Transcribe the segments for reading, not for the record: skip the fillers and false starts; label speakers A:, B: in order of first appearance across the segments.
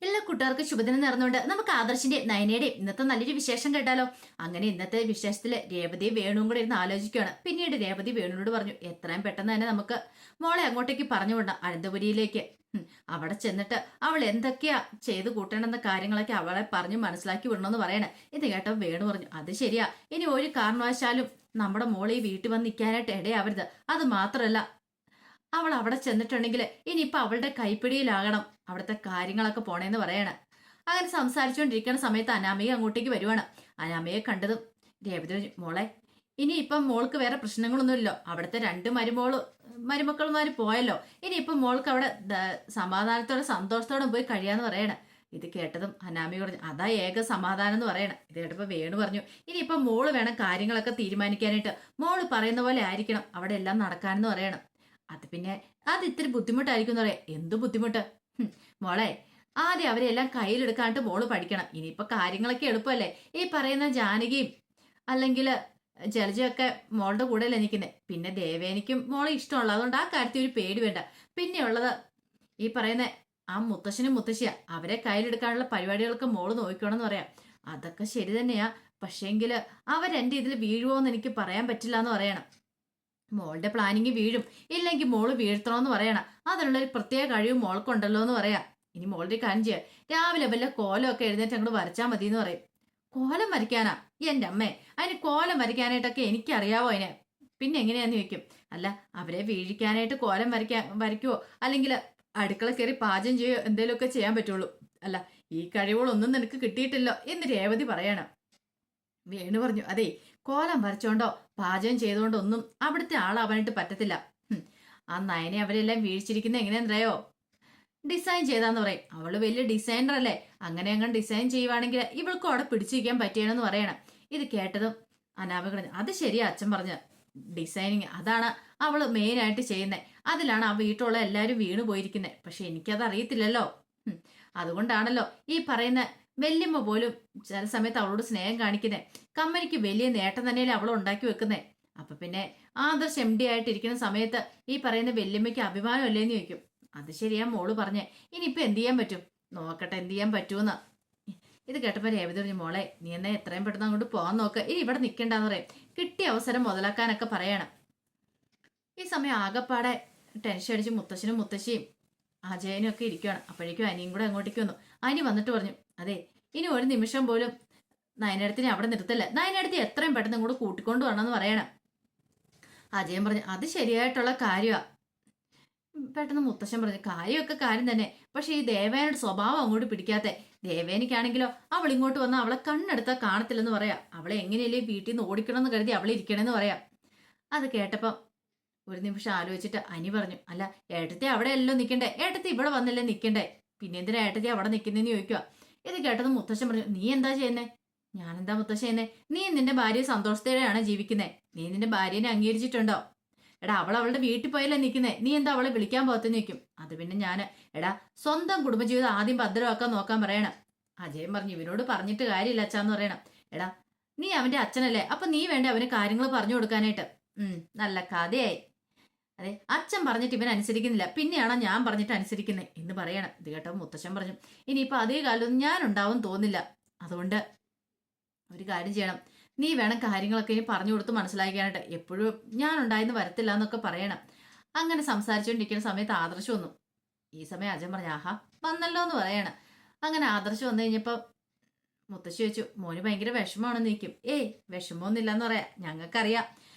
A: എല്ലാ കൂട്ടുകാർക്ക് ശുഭദിനം നേർന്നുകൊണ്ട് നമുക്ക് ആദർശിന്റെ നയനയുടെയും ഇന്നത്തെ നല്ലൊരു വിശേഷം കേട്ടാലോ. അങ്ങനെ ഇന്നത്തെ വിശേഷത്തില് രേവതി വേണുവും കൂടെ ഇരുന്ന് ആലോചിക്കുകയാണ്. പിന്നീട് രേവതി വേണുവിനോട് പറഞ്ഞു, എത്രയും പെട്ടെന്ന് തന്നെ നമുക്ക് മോളെ അങ്ങോട്ടേക്ക് പറഞ്ഞു വിടണം, അനന്തപുരിയിലേക്ക്. അവിടെ ചെന്നിട്ട് അവൾ എന്തൊക്കെയാ ചെയ്തു കൂട്ടണമെന്ന കാര്യങ്ങളൊക്കെ അവളെ പറഞ്ഞു മനസ്സിലാക്കി വിടണമെന്ന് പറയണേ. ഇത് കേട്ടോ വേണു പറഞ്ഞു, അത് ശരിയാ, ഇനി ഒരു കാരണവശാലും നമ്മുടെ മോളെ ഈ വീട്ടിൽ വന്ന് നിൽക്കാനായിട്ട് ഇടയാവരുത്. അത് മാത്രമല്ല, അവൾ അവിടെ ചെന്നിട്ടുണ്ടെങ്കിൽ ഇനിയിപ്പൊ അവളുടെ കൈപ്പിടിയിലാകണം അവിടുത്തെ കാര്യങ്ങളൊക്കെ പോണേന്ന് പറയണ. അങ്ങനെ സംസാരിച്ചുകൊണ്ടിരിക്കുന്ന സമയത്ത് അനാമിക അങ്ങോട്ടേക്ക് വരുവാണ്. അനാമികയെ കണ്ടതും രേവതി പറഞ്ഞു, മോളെ ഇനിയിപ്പം മോൾക്ക് വേറെ പ്രശ്നങ്ങളൊന്നുമില്ലല്ലോ, അവിടുത്തെ രണ്ട് മരുമക്കളുമാര് പോയല്ലോ, ഇനിയിപ്പം മോൾക്ക് അവിടെ സമാധാനത്തോടെ സന്തോഷത്തോടെ പോയി കഴിയാന്ന് പറയണ. ഇത് കേട്ടതും അനാമിക പറഞ്ഞു, അതാ ഏക സമാധാനം എന്ന് പറയണ. ഇത് കേട്ടപ്പോ വേണു പറഞ്ഞു, ഇനിയിപ്പം മോള് വേണം കാര്യങ്ങളൊക്കെ തീരുമാനിക്കാനായിട്ട്, മോള് പറയുന്ന പോലെ ആയിരിക്കണം അവിടെ എല്ലാം നടക്കാനെന്ന് പറയണം. അത് പിന്നെ അത് ഇത്തിരി ബുദ്ധിമുട്ടായിരിക്കും എന്ന് പറയാം. എന്തു ബുദ്ധിമുട്ട്? മോളെ ആദ്യം അവരെല്ലാം കയ്യിലെടുക്കാണ്ട് മോള് പഠിക്കണം. ഇനിയിപ്പൊ കാര്യങ്ങളൊക്കെ എളുപ്പമല്ലേ. ഈ പറയുന്ന ജാനകിയും അല്ലെങ്കിൽ ജലജയൊക്കെ മോളുടെ കൂടെയല്ലേ നിൽക്കുന്നത്. പിന്നെ ദേവേനിക്കും മോളെ ഇഷ്ടമുള്ള, അതുകൊണ്ട് ആ കാര്യത്തിൽ ഒരു പേടി വേണ്ട. പിന്നെ ഉള്ളത് ഈ പറയുന്ന ആ മുത്തശ്ശനും മുത്തശ്ശിയാ, അവരെ കയ്യിലെടുക്കാനുള്ള പരിപാടികളൊക്കെ മോള് നോക്കണം എന്ന് പറയാം. അതൊക്കെ ശരി തന്നെയാ, പക്ഷേങ്കില് അവരെന്റെ ഇതിൽ വീഴുവോന്ന് എനിക്ക് പറയാൻ പറ്റില്ല എന്ന് പറയണം. മോളുടെ പ്ലാനിങ് വീഴും, ഇല്ലെങ്കിൽ മോള് വീഴ്ത്തണമെന്ന് പറയണം. അതിനുള്ളൊരു പ്രത്യേക കഴിവ് മോൾക്കുണ്ടല്ലോ എന്ന് പറയാം. ഇനി മോളുടെ കാര്യം ചെയ്യുക, രാവിലെ വല്ല കോലമൊക്കെ എഴുന്നേറ്റ് അങ്ങോട്ട് വരച്ചാൽ മതി എന്ന് പറയും. കോലം വരയ്ക്കാനാ? എന്റെ അമ്മേ, അതിന് കോലം വരയ്ക്കാനായിട്ടൊക്കെ എനിക്കറിയാവോ അതിനെ? പിന്നെ എങ്ങനെയാന്ന് ചോദിക്കും. അല്ല, അവരെ വീഴിക്കാനായിട്ട് കോലം വരയ്ക്കുവോ അല്ലെങ്കിൽ അടുക്കള കയറി പാചകം ചെയ്യോ എന്തേലുമൊക്കെ ചെയ്യാൻ പറ്റുള്ളൂ. അല്ല, ഈ കഴിവുകളൊന്നും നിനക്ക് കിട്ടിയിട്ടില്ലോ എന്ന് രേവതി പറയണം. വേണു പറഞ്ഞു, അതെ, കോലം വരച്ചോണ്ടോ പാചകം ചെയ്തുകൊണ്ടോ ഒന്നും അവിടുത്തെ ആളാവാനായിട്ട് പറ്റത്തില്ല. ആ നയനെ അവരെല്ലാം വീഴ്ചിരിക്കുന്നത് എങ്ങനെയാണെന്നറിയോ? ഡിസൈൻ ചെയ്താന്ന് പറയും. അവള് വലിയ ഡിസൈനർ അല്ലേ, അങ്ങനെ അങ്ങനെ ഡിസൈൻ ചെയ്യുവാണെങ്കിൽ ഇവൾക്കും അവിടെ പിടിച്ചിരിക്കാൻ പറ്റിയെന്ന് പറയണം. ഇത് കേട്ടതും അനാമിക, അത് ശരിയാ അച്ഛൻ പറഞ്ഞ, ഡിസൈനിങ് അതാണ് അവള് മെയിൻ ആയിട്ട് ചെയ്യുന്നത്. അതിലാണ് ആ വീട്ടിലുള്ള എല്ലാവരും വീണു പോയിരിക്കുന്നത്. പക്ഷെ എനിക്കത് അറിയത്തില്ലല്ലോ. അതുകൊണ്ടാണല്ലോ ഈ പറയുന്ന വല്യമ്മ പോലും ചില സമയത്ത് അവളോട് സ്നേഹം കാണിക്കുന്നേ. കമ്പനിക്ക് വലിയ നേട്ടം തന്നെയല്ലേ അവൾ ഉണ്ടാക്കി വെക്കുന്നേ. അപ്പൊ പിന്നെ ആദർശ് MD ആയിട്ടിരിക്കുന്ന സമയത്ത് ഈ പറയുന്ന വല്യമ്മയ്ക്ക് അഭിമാനമല്ലേന്ന് ചോദിക്കും. അത് ശരിയാ മോള് പറഞ്ഞേ, ഇനിയിപ്പൊ എന്ത് ചെയ്യാൻ പറ്റും, നോക്കട്ടെ എന്ത് ചെയ്യാൻ പറ്റൂന്ന്. ഇത് കേട്ടപ്പോ രേവതി പറഞ്ഞു, മോളെ നീ എന്നെ എത്രയും പെട്ടെന്ന് അങ്ങോട്ട് പോകാൻ നോക്ക്, ഇനി ഇവിടെ നിൽക്കണ്ടെന്ന് പറയും. കിട്ടിയ അവസരം മുതലാക്കാനൊക്കെ പറയണം. ഈ സമയം ആകപ്പാടെ ടെൻഷൻ അടിച്ച് മുത്തശ്ശനും മുത്തശ്ശിയും അജയനും ഒക്കെ ഇരിക്കുകയാണ്. അപ്പോഴേക്കും അനിയും കൂടെ അങ്ങോട്ടേക്ക് വന്നു. അനി വന്നിട്ട് പറഞ്ഞു, അതെ, ഇനി ഒരു നിമിഷം പോലും നയനടത്തിനെ അവിടെ നിർത്തല്ല, നയനടത്തി എത്രയും പെട്ടെന്ന് ഇങ്ങോട്ട് കൂട്ടിക്കൊണ്ട് വരണമെന്ന് പറയണം. അജയൻ പറഞ്ഞു, അത് ശരിയായിട്ടുള്ള കാര്യമാ. പെട്ടെന്ന് മുത്തശ്ശൻ പറഞ്ഞു, കാര്യമൊക്കെ കാര്യം തന്നെ, പക്ഷെ ഈ ദേവേനയുടെ സ്വഭാവം അങ്ങോട്ട് പിടിക്കാത്തെ. ദേവേനിക്കാണെങ്കിലോ അവൾ ഇങ്ങോട്ട് വന്നാൽ അവളെ കണ്ണെടുത്താൽ കാണത്തില്ലെന്ന് പറയാം. അവളെ എങ്ങനെയല്ലേ വീട്ടിൽ നിന്ന് ഓടിക്കണമെന്ന് കരുതി അവളെ ഇരിക്കണമെന്ന് പറയാം. അത് കേട്ടപ്പം ഒരു നിമിഷം ആലോചിച്ചിട്ട് അനി പറഞ്ഞു, അല്ല ഏട്ടത്തി അവിടെ അല്ലോ നിൽക്കണ്ടേ, ഏട്ടത്തി ഇവിടെ വന്നല്ലേ നിൽക്കണ്ടേ, പിന്നെ എന്തിനാ ഏട്ടത്തി അവിടെ നിൽക്കുന്നതെന്ന് ചോദിക്കുക. ഇത് കേട്ടത് മുത്തശ്ശൻ പറഞ്ഞു, നീ എന്താ ചെയ്യുന്നേ? ഞാനെന്താ മുത്തശ്ശൻ ചെയ്യുന്നേ? നീ നിന്റെ ഭാര്യ സന്തോഷത്തോടെയാണ് ജീവിക്കുന്നേ. നീ നിന്റെ ഭാര്യനെ അംഗീകരിച്ചിട്ടുണ്ടോ? എടാ, അവൾ അവളുടെ വീട്ടിൽ പോയല്ലേ നിൽക്കുന്നേ, നീ എന്താ അവളെ വിളിക്കാൻ പോകത്തെന്ന് ചോദിക്കും. അത് പിന്നെ ഞാൻ, എടാ സ്വന്തം കുടുംബജീവിതം ആദ്യം ഭദ്രമാക്കാൻ നോക്കാൻ പറയണം. അജയൻ പറഞ്ഞു, ഇവനോട് പറഞ്ഞിട്ട് കാര്യമില്ല അച്ഛാന്ന് പറയണം. എടാ, നീ അവന്റെ അച്ഛനല്ലേ, അപ്പൊ നീ വേണ്ട അവന് കാര്യങ്ങൾ പറഞ്ഞു കൊടുക്കാനായിട്ട്. നല്ല കഥയായി. അതെ, അച്ഛൻ പറഞ്ഞിട്ട് ഇവൻ അനുസരിക്കുന്നില്ല, പിന്നെയാണോ ഞാൻ പറഞ്ഞിട്ട് അനുസരിക്കുന്നത് എന്ന് പറയണം. ഇത് കേട്ടോ മുത്തശ്ശൻ പറഞ്ഞു, ഇനിയിപ്പോൾ അതേ കാലത്തൊന്നും ഞാൻ ഉണ്ടാവും തോന്നില്ല, അതുകൊണ്ട് ഒരു കാര്യം ചെയ്യണം, നീ വേണം കാര്യങ്ങളൊക്കെ ഇനി പറഞ്ഞു കൊടുത്ത് മനസ്സിലാക്കാനായിട്ട്, എപ്പോഴും ഞാൻ ഉണ്ടായെന്ന് വരത്തില്ല എന്നൊക്കെ പറയണം. അങ്ങനെ സംസാരിച്ചുകൊണ്ടിരിക്കുന്ന സമയത്ത് ആദർശം വന്നു. ഈ സമയം അജയൻ പറഞ്ഞു, ആഹാ വന്നല്ലോ എന്ന് പറയണം. അങ്ങനെ ആദർശം വന്നു കഴിഞ്ഞപ്പോൾ മുത്തശ്ശി ചോദിച്ചു, മോന് ഭയങ്കര വിഷമമാണെന്ന് നിൽക്കും. ഏയ് വിഷമമൊന്നുമില്ല എന്ന് പറയാം, ഞങ്ങൾക്കറിയാം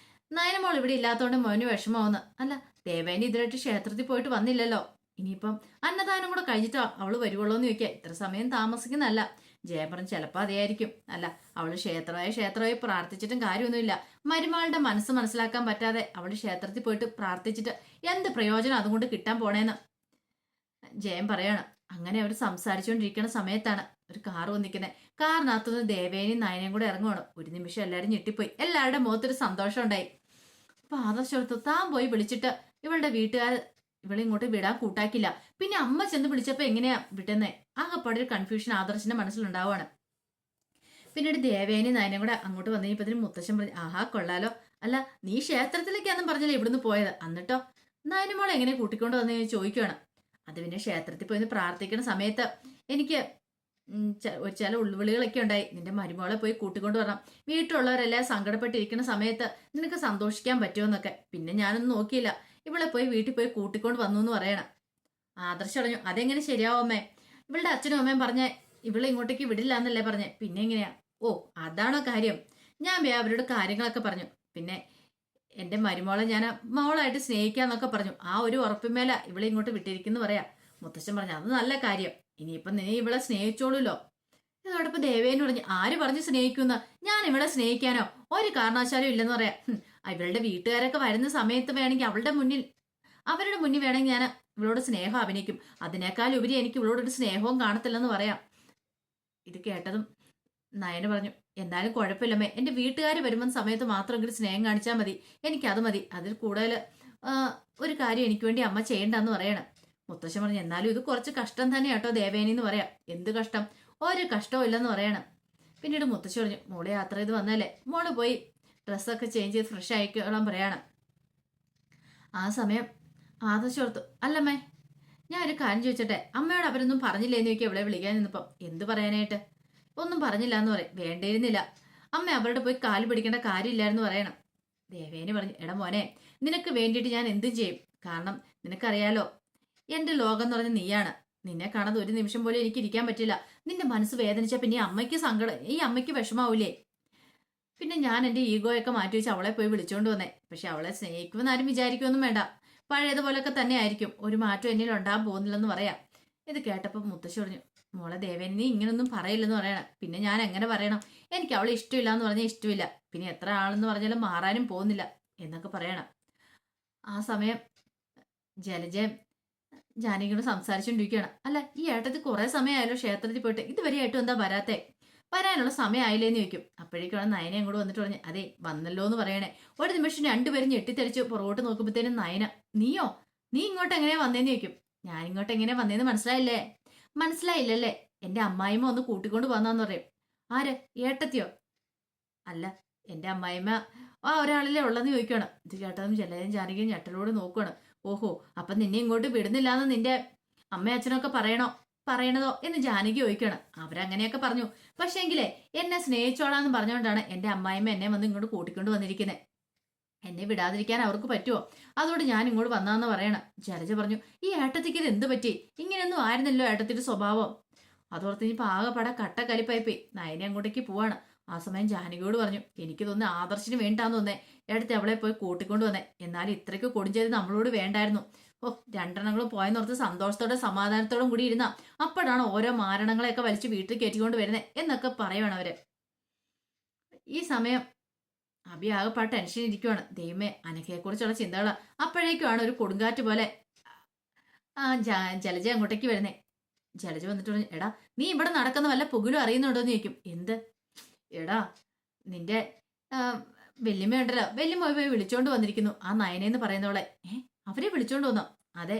A: നയനമോൾ ഇവിടെ ഇല്ലാത്തതുകൊണ്ട് മോന് വിഷമമാവുന്നു. അല്ല, ദേവേനി ഇതിലായിട്ട് ക്ഷേത്രത്തിൽ പോയിട്ട് വന്നില്ലല്ലോ, ഇനിയിപ്പം അന്നദാനം കൂടെ കഴിഞ്ഞിട്ട് അവള് വരുവുള്ളൂ എന്ന് ചോദിക്കുക. ഇത്ര സമയം താമസിക്കുന്നല്ല. ജയൻ പറഞ്ഞു, ചിലപ്പോൾ അതായിരിക്കും. അല്ല, അവള് ക്ഷേത്രമായി പ്രാർത്ഥിച്ചിട്ടും കാര്യമൊന്നുമില്ല. മരുമകളുടെ മനസ്സ് മനസ്സിലാക്കാൻ പറ്റാതെ അവള് ക്ഷേത്രത്തിൽ പോയിട്ട് പ്രാർത്ഥിച്ചിട്ട് എന്ത് പ്രയോജനം അതുകൊണ്ട് കിട്ടാൻ പോണേന്ന് ജയൻ പറയാണ്. അങ്ങനെ അവർ സംസാരിച്ചുകൊണ്ടിരിക്കുന്ന സമയത്താണ് ഒരു കാർ വന്നിരിക്കുന്നത്. കാറിനകത്തുനിന്ന് ദേവേനെയും നയനയും കൂടെ ഇറങ്ങുവാണ്. ഒരു നിമിഷം എല്ലാവരും ഞെട്ടിപ്പോയി. എല്ലാവരുടെ മുഖത്തൊരു സന്തോഷം ഉണ്ടായി. അപ്പൊ ആദർശത്ത് താൻ പോയി വിളിച്ചിട്ട് ഇവളുടെ വീട്ടുകാർ ഇവളെ ഇങ്ങോട്ട് വിടാൻ കൂട്ടാക്കില്ല. പിന്നെ അമ്മ ചെന്ന് വിളിച്ചപ്പോ എങ്ങനെയാ വിട്ടുന്നേ? ആകെപ്പാടെ ഒരു കൺഫ്യൂഷൻ ആദർശിന്റെ മനസ്സിലുണ്ടാവുകയാണ്. പിന്നീട് ദേവേനെയും നയനയും കൂടെ അങ്ങോട്ട് വന്നു കഴിഞ്ഞപ്പോ മുത്തശ്ശൻ പറഞ്ഞു, ആഹാ കൊള്ളാലോ, അല്ല നീ ക്ഷേത്രത്തിലേക്കാന്നും പറഞ്ഞല്ലേ ഇവിടുന്ന് പോയത്, എന്നിട്ടോ നയനമോളെ എങ്ങനെ കൂട്ടിക്കൊണ്ട് വന്നു ചോദിക്കുകയാണ്. അത് പിന്നെ ക്ഷേത്രത്തിൽ പോയി പ്രാർത്ഥിക്കുന്ന സമയത്ത് എനിക്ക് ഒരു ചില ഉൾവിളികളൊക്കെ ഉണ്ടായി. നിന്റെ മരുമോളെ പോയി കൂട്ടിക്കൊണ്ട് വരണം. വീട്ടിലുള്ളവരെല്ലാം സങ്കടപ്പെട്ടിരിക്കുന്ന സമയത്ത് നിനക്ക് സന്തോഷിക്കാൻ പറ്റുമെന്നൊക്കെ. പിന്നെ ഞാനൊന്നും നോക്കിയില്ല. ഇവളെ പോയി വീട്ടിൽ പോയി കൂട്ടിക്കൊണ്ട് വന്നു എന്ന് പറയണം. ആദർശ് പറഞ്ഞു, അതെങ്ങനെ ശരിയാവും അമ്മേ? ഇവളുടെ അച്ഛനും അമ്മയും പറഞ്ഞ ഇവളെ ഇങ്ങോട്ടേക്ക് വിടില്ല എന്നല്ലേ പറഞ്ഞേ? പിന്നെ എങ്ങനെയാ? ഓ, അതാണോ കാര്യം? ഞാൻ അവരോട് കാര്യങ്ങളൊക്കെ പറഞ്ഞു. പിന്നെ എന്റെ മരുമോളെ ഞാൻ മോളായിട്ട് സ്നേഹിക്കാന്നൊക്കെ പറഞ്ഞു. ആ ഒരു ഉറപ്പിന്മേല ഇവളെ ഇങ്ങോട്ട് വിട്ടിരിക്കുന്നു പറയാ. മുത്തശ്ശൻ പറഞ്ഞു, അത് നല്ല കാര്യം. ഇനിയിപ്പം നീ ഇവളെ സ്നേഹിച്ചോളൂല്ലോ. ഇതോടൊപ്പം ദേവേന്ന് പറഞ്ഞു, ആര് പറഞ്ഞു സ്നേഹിക്കുന്ന? ഞാൻ ഇവളെ സ്നേഹിക്കാനോ ഒരു കാരണവശാലും ഇല്ലെന്ന് പറയാം. ഇവളുടെ വീട്ടുകാരൊക്കെ വരുന്ന സമയത്ത് വേണമെങ്കിൽ അവരുടെ മുന്നിൽ വേണമെങ്കിൽ ഞാൻ ഇവളോട് സ്നേഹം അഭിനയിക്കും. അതിനേക്കാൾ ഉപരി എനിക്ക് ഇവളോടൊരു സ്നേഹവും കാണത്തില്ലെന്ന് പറയാം. ഇത് കേട്ടതും നയന പറഞ്ഞു, എന്നാലും കുഴപ്പമില്ലമ്മേ, എന്റെ വീട്ടുകാർ വരുമ്പോൾ സമയത്ത് മാത്രമെങ്കിലും സ്നേഹം കാണിച്ചാൽ മതി. എനിക്കത് മതി. അതിൽ കൂടുതൽ ഒരു കാര്യം എനിക്ക് വേണ്ടി അമ്മ ചെയ്യണ്ടെന്ന് പറയണം. മുത്തശ്ശൻ പറഞ്ഞു, എന്നാലും ഇത് കുറച്ച് കഷ്ടം തന്നെ കേട്ടോ ദേവേനി എന്ന് പറയാം. എന്ത് കഷ്ടം? ഒരു കഷ്ടവും ഇല്ലെന്ന് പറയണം. പിന്നീട് മുത്തശ്ശി പറഞ്ഞു, മോളെ യാത്ര ചെയ്ത് വന്നല്ലേ, മോള് പോയി ഡ്രസ്സൊക്കെ ചേഞ്ച് ചെയ്ത് ഫ്രഷ് ആയിക്കോളാൻ പറയണം. ആ സമയം ആദർശം ഓർത്തു, അല്ലമ്മേ ഞാൻ ഒരു കാര്യം ചോദിച്ചട്ടെ, അമ്മയോട് അവരൊന്നും പറഞ്ഞില്ലേന്ന് ചോദിക്കുക ഇവിടെ വിളിക്കാൻ നിന്നപ്പം. എന്ത് പറയാനായിട്ട്? ഒന്നും പറഞ്ഞില്ല എന്ന് പറയും. വേണ്ടിയിരുന്നില്ല അമ്മ, അവരുടെ പോയി കാല് പിടിക്കേണ്ട കാര്യമില്ലായിരുന്നു പറയണം. ദേവേനി പറഞ്ഞു, എടാ മോനെ, നിനക്ക് വേണ്ടിയിട്ട് ഞാൻ എന്തും ചെയ്യും. കാരണം നിനക്കറിയാലോ, എന്റെ ലോകം എന്ന് പറഞ്ഞ നീയാണ്. നിന്നെ കാണാതെ ഒരു നിമിഷം പോലും എനിക്ക് ഇരിക്കാൻ പറ്റില്ല. നിന്റെ മനസ്സ് വേദനിച്ച പിന്നെ ഈ അമ്മയ്ക്ക് വിഷമാവൂലേ? പിന്നെ ഞാൻ എന്റെ ഈഗോയൊക്കെ മാറ്റി വെച്ച് അവളെ പോയി വിളിച്ചോണ്ട് വന്നേ. പക്ഷെ അവളെ സ്നേഹിക്കുമെന്ന് ആരും വിചാരിക്കുമൊന്നും വേണ്ട. പഴയതുപോലൊക്കെ തന്നെ ആയിരിക്കും. ഒരു മാറ്റം എന്നിൽ ഉണ്ടാകാൻ പോകുന്നില്ലെന്ന് പറയാം. ഇത് കേട്ടപ്പോൾ മുത്തശ്ശി പറഞ്ഞു, മോളെ ദേവേനി, നീ ഇങ്ങനൊന്നും പറയില്ലെന്ന് പറയണം. പിന്നെ ഞാൻ എങ്ങനെ പറയണം? എനിക്ക് അവളെ ഇഷ്ടമില്ല എന്ന് പറഞ്ഞാൽ ഇഷ്ടമില്ല. പിന്നെ എത്ര ആളെന്ന് പറഞ്ഞാലും മാറാനും പോകുന്നില്ല എന്നൊക്കെ പറയണം. ആ സമയം ജലജയം ജാനകിയോട് സംസാരിച്ചുകൊണ്ടിരിക്കുകയാണ്. അല്ല, ഈ ഏട്ടത്തി കുറെ സമയമായാലോ ക്ഷേത്രത്തിൽ പോയിട്ട്, ഇതുവരെയായിട്ടും എന്താ വരാത്തെ? വരാനുള്ള സമയമായില്ലേന്ന് ചോദിക്കും. അപ്പോഴേക്കാണ് നയന അങ്ങോട്ട് വന്നിട്ട് പറഞ്ഞു, അതെ വന്നല്ലോ എന്ന് പറയണേ. ഒരു നിമിഷം രണ്ടുപേരും ഞെട്ടിത്തെറിച്ച് പുറകോട്ട് നോക്കുമ്പോഴത്തേനും നയന, നീയോ? നീ ഇങ്ങോട്ട് എങ്ങനെയാ വന്നേന്ന് ചോദിക്കും. ഞാൻ ഇങ്ങോട്ട് എങ്ങനെയാ വന്നേന്ന് മനസ്സിലായില്ലേ? മനസ്സിലായില്ലല്ലേ? എന്റെ അമ്മായിമ്മ ഒന്ന് കൂട്ടിക്കൊണ്ട് വന്നാന്ന് പറയും. ആര്? ഏട്ടത്തിയോ? അല്ല, എന്റെ അമ്മായിമ്മ ഒരാളിലെ ഉള്ളെന്ന് ചോദിക്കുകയാണ്. ഇത് കേട്ടതും ജലജയും ജാനകിയും ഞെട്ടലോട് നോക്കുകയാണ്. ഓഹോ, അപ്പൊ നിന്നെ ഇങ്ങോട്ട് വിടുന്നില്ലാന്ന് നിന്റെ അമ്മയും അച്ഛനൊക്കെ പറയണതോ എന്ന് ജാനകി ചോദിക്കുകയാണ്. അവരങ്ങനെയൊക്കെ പറഞ്ഞു. പക്ഷേങ്കിലേ എന്നെ സ്നേഹിച്ചോളാന്ന് പറഞ്ഞുകൊണ്ടാണ് എന്റെ അമ്മായിമ്മ എന്നെ വന്ന് ഇങ്ങോട്ട് കൂട്ടിക്കൊണ്ട് വന്നിരിക്കുന്നത്. എന്നെ വിടാതിരിക്കാൻ അവർക്ക് പറ്റുമോ? അതുകൊണ്ട് ഞാൻ ഇങ്ങോട്ട് വന്നാന്ന് പറയണം. ജലജ പറഞ്ഞു, ഈ ഏട്ടത്തിക്ക് ഇത് എന്ത് പറ്റി? ഇങ്ങനെയൊന്നും ആയിരുന്നല്ലോ ഏട്ടത്തിന്റെ സ്വഭാവം. അതോർത്ത് ഇനി പാകപ്പാടെ കട്ടക്കലിപ്പായിപ്പോയി. നയനെ അങ്ങോട്ടേക്ക് പോവാണ്. ആ സമയം ജാനകിയോട് പറഞ്ഞു, എനിക്ക് തോന്നുന്നു ആദർശിന് വേണ്ടാന്ന് തോന്നേ എടുത്ത് അവളെ പോയി കൂട്ടിക്കൊണ്ട് വന്നേ. എന്നാലും ഇത്രയ്ക്ക് കൊടുഞ്ചത് നമ്മളോട് വേണ്ടായിരുന്നു. ഓ, രണ്ടെണ്ണങ്ങളും പോയെന്നോർത്ത് സന്തോഷത്തോടെ സമാധാനത്തോടും കൂടി ഇരുന്ന അപ്പോഴാണ് ഓരോ മാരണങ്ങളെയൊക്കെ വലിച്ച് വീട്ടിൽ കയറ്റിക്കൊണ്ട് വരുന്നത് എന്നൊക്കെ പറയുവാണ് അവര്. ഈ സമയം അഭി ആകെപ്പാട് ടെൻഷൻ ഇരിക്കുവാണ്. ദൈവമേ, അനഘയെക്കുറിച്ചുള്ള ചിന്തകള്. അപ്പോഴേക്കുമാണ് ഒരു കൊടുങ്കാറ്റ് പോലെ ജലജ അങ്ങോട്ടേക്ക് വരുന്നേ. ജലജ വന്നിട്ട് പറഞ്ഞു, എടാ നീ ഇവിടെ നടക്കുന്ന വല്ല പുകിലും അറിയുന്നുണ്ടോന്ന് ചോദിക്കും. എന്ത്? എടാ നിന്റെ വല്യമ്മയുണ്ടല്ലോ, വല്യമ്മ പോയി വിളിച്ചോണ്ട് വന്നിരിക്കുന്നു ആ നയനെന്ന് പറയുന്നവളെ. അവരെ വിളിച്ചോണ്ട് വന്നോ? അതെ.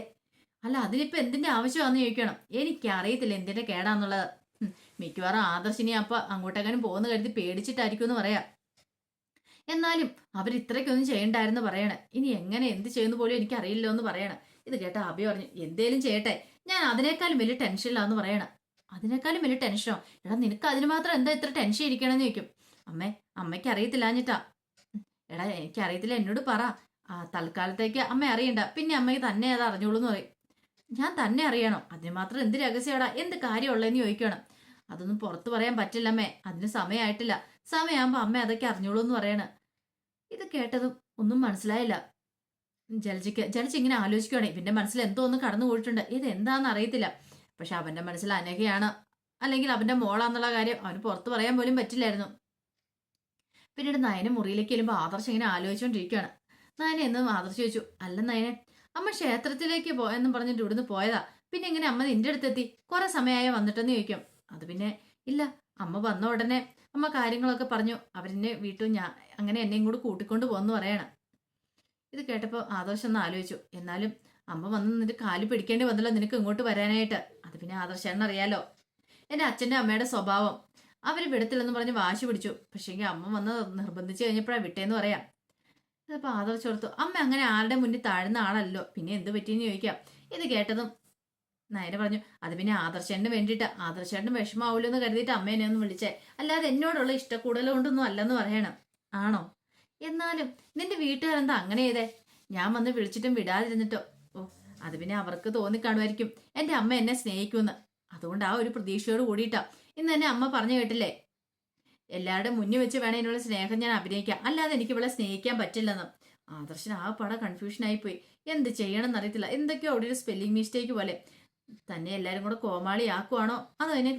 A: അല്ല, അതിനിപ്പോ എന്തിന്റെ ആവശ്യമാണെന്ന് ചോദിക്കണം. എനിക്കറിയത്തില്ല എന്തിന്റെ കേടാന്നുള്ളത്. മിക്കവാറും ആദർശിനി അപ്പൊ അങ്ങോട്ടെങ്ങാനും പോകുന്ന കരുതി പേടിച്ചിട്ടായിരിക്കും എന്ന് പറയാം. എന്നാലും അവരിത്രയ്ക്കൊന്നും ചെയ്യണ്ടായിരുന്നു പറയണേ. ഇനി എങ്ങനെ എന്ത് ചെയ്യുന്ന പോലും എനിക്ക് അറിയില്ലോ എന്ന് പറയണം. ഇത് കേട്ട അഭി പറഞ്ഞു, എന്തേലും ചെയ്യട്ടെ, ഞാൻ അതിനേക്കാളും വലിയ ടെൻഷനിലാന്ന് പറയണം. അതിനേക്കാളും വലിയ ടെൻഷനോ? എടാ നിനക്ക് അതിന് മാത്രം എന്താ ഇത്ര ടെൻഷൻ ഇരിക്കണമെന്ന് ചോദിക്കും. അമ്മയ്ക്ക് അറിയത്തില്ലാഞ്ഞിട്ടാ. എടാ എനിക്കറിയത്തില്ല, എന്നോട് പറ. തൽക്കാലത്തേക്ക് അമ്മ അറിയണ്ട, പിന്നെ അമ്മയ്ക്ക് തന്നെ അത് അറിഞ്ഞോളൂ എന്ന് പറയും. ഞാൻ തന്നെ അറിയണോ? അതിന് മാത്രം എന്ത് രഹസ്യമാടാ, എന്ത് കാര്യമുള്ളതെന്ന് ചോദിക്കണം. അതൊന്നും പുറത്തു പറയാൻ പറ്റില്ലമ്മേ, അതിന് സമയമായിട്ടില്ല. സമയമാകുമ്പോ അമ്മ അതൊക്കെ അറിഞ്ഞോളൂ എന്ന് പറയണ. ഇത് കേട്ടതും ഒന്നും മനസ്സിലായില്ല ജലജ ഇങ്ങനെ ആലോചിക്കുകയാണ്. ഇവന്റെ മനസ്സിൽ എന്തോ ഒന്ന് കടന്നു പോയിട്ടുണ്ട്. ഇത് എന്താന്ന് അറിയത്തില്ല. പക്ഷെ അവന്റെ മനസ്സിൽ അനഘയാണ് അല്ലെങ്കിൽ അവന്റെ മോളാന്നുള്ള കാര്യം അവന് പുറത്തു പറയാൻ പോലും പറ്റില്ലായിരുന്നു. പിന്നീട് നയന മുറിയിലേക്ക് ചെല്ലുമ്പോൾ ആദർശ് ഇങ്ങനെ ആലോചിച്ചുകൊണ്ടിരിക്കുകയാണ്. നയന എന്നും ആദർശ് ചോദിച്ചു, അല്ല നയനെ, അമ്മ ക്ഷേത്രത്തിലേക്ക് പോയെന്നും പറഞ്ഞിട്ട് ഇവിടുന്ന് പോയതാ, പിന്നെ ഇങ്ങനെ അമ്മ നിന്റെ അടുത്തെത്തി? കുറെ സമയമായ വന്നിട്ടെന്ന് ചോദിക്കും. അത് പിന്നെ ഇല്ല, അമ്മ വന്ന ഉടനെ അമ്മ കാര്യങ്ങളൊക്കെ പറഞ്ഞു. അവരെന്നെ വീട്ടു, ഞാൻ അങ്ങനെ എന്നെയും കൂടി കൂട്ടിക്കൊണ്ട് പോകുന്നു പറയണം. ഇത് കേട്ടപ്പോൾ ആദർശ് ഒന്ന് ആലോചിച്ചു. എന്നാലും അമ്മ വന്ന് നിന്നിട്ട് കാല് പിടിക്കേണ്ടി വന്നല്ലോ നിനക്ക് ഇങ്ങോട്ട് വരാനായിട്ട്. അത് പിന്നെ ആദർശേണ്ണ അറിയാലോ എന്റെ അച്ഛൻ്റെ അമ്മയുടെ സ്വഭാവം. അവര് വിടത്തില്ലെന്ന് പറഞ്ഞ് വാശി പിടിച്ചു. പക്ഷേങ്കിൽ അമ്മ വന്ന് നിർബന്ധിച്ച് കഴിഞ്ഞപ്പോഴാണ് വിട്ടേന്ന് പറയാം. അതിപ്പോൾ ആദർശ് ഓർത്തു, അമ്മ അങ്ങനെ ആരുടെ മുന്നിൽ താഴ്ന്ന ആളല്ലോ, പിന്നെ എന്ത് പറ്റിയെന്ന് ചോദിക്കാം. ഇത് കേട്ടതും നയന പറഞ്ഞു അത് പിന്നെ ആദർശേട്ടന് വേണ്ടിയിട്ട് ആദർശേട്ടന് വിഷമാവൂല്ലോ എന്ന് കരുതിയിട്ട് അമ്മേനെ ഒന്ന് വിളിച്ചേ, അല്ലാതെ എന്നോടുള്ള ഇഷ്ടക്കൂടുതൽ കൊണ്ടൊന്നും അല്ലെന്ന് പറയണം. ആണോ? എന്നാലും നിന്റെ വീട്ടുകാരെന്താ അങ്ങനെ ചെയ്തേ? ഞാൻ വന്ന് വിളിച്ചിട്ടും വിടാതിരുന്നിട്ടോ? ഓ, അത് പിന്നെ അവർക്ക് തോന്നിക്കാണുമായിരിക്കും എന്റെ അമ്മ എന്നെ സ്നേഹിക്കുമെന്ന്. അതുകൊണ്ട് ആ ഒരു പ്രതീക്ഷയോട് കൂടിയിട്ടാ ഇന്ന് തന്നെ അമ്മ പറഞ്ഞു കേട്ടില്ലേ, എല്ലാവരുടെ മുന്നിൽ വെച്ച് വേണേ എന്നുള്ള സ്നേഹം ഞാൻ അഭിനയിക്കാം, അല്ലാതെ എനിക്ക് ഇവളെ സ്നേഹിക്കാൻ പറ്റില്ലെന്ന്. ആദർശന് ആ പട കൺഫ്യൂഷൻ ആയിപ്പോയി. എന്ത് ചെയ്യണം എന്നറിയത്തില്ല. എന്തൊക്കെയോ അവിടെ ഒരു സ്പെല്ലിംഗ് മിസ്റ്റേക്ക് പോലെ. തന്നെ എല്ലാവരും കൂടെ കോമാളിയാക്കുവാണോ അതോ അതിനെ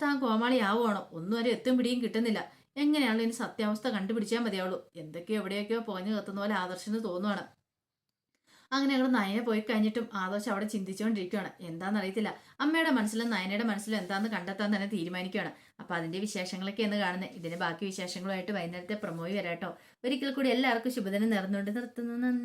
A: താൻ കോമാളിയാവുകയാണോ? ഒന്നും ഒരു എത്തും പിടിയും കിട്ടുന്നില്ല. എങ്ങനെയാണല്ലോ ഇനി സത്യാവസ്ഥ കണ്ടുപിടിച്ചാൽ മതിയാവുള്ളൂ. എന്തൊക്കെയോ എവിടെയൊക്കെയോ പോഞ്ഞു കത്തുന്ന പോലെ ആദർശന് തോന്നുവാണ്. അങ്ങനെ ഞങ്ങൾ നയനെ പോയി കഴിഞ്ഞിട്ടും ആദർശ് അവിടെ ചിന്തിച്ചുകൊണ്ടിരിക്കുകയാണ്. എന്താണെന്നറിയത്തില്ല. അമ്മയുടെ മനസ്സിലും നയനയുടെ മനസ്സിലും എന്താണെന്ന് കണ്ടെത്താൻ തന്നെ തീരുമാനിക്കുകയാണ്. അപ്പൊ അതിന്റെ വിശേഷങ്ങളൊക്കെ എന്ന് കാണുന്നത്. ഇതിന് ബാക്കി വിശേഷങ്ങളുമായിട്ട് വൈകുന്നേരത്തെ പ്രമോയി വരാട്ടോ. ഒരിക്കൽ കൂടി എല്ലാവർക്കും ശുഭദിനം നേർന്നുകൊണ്ട് നിർത്തുന്നു. നന്ദി.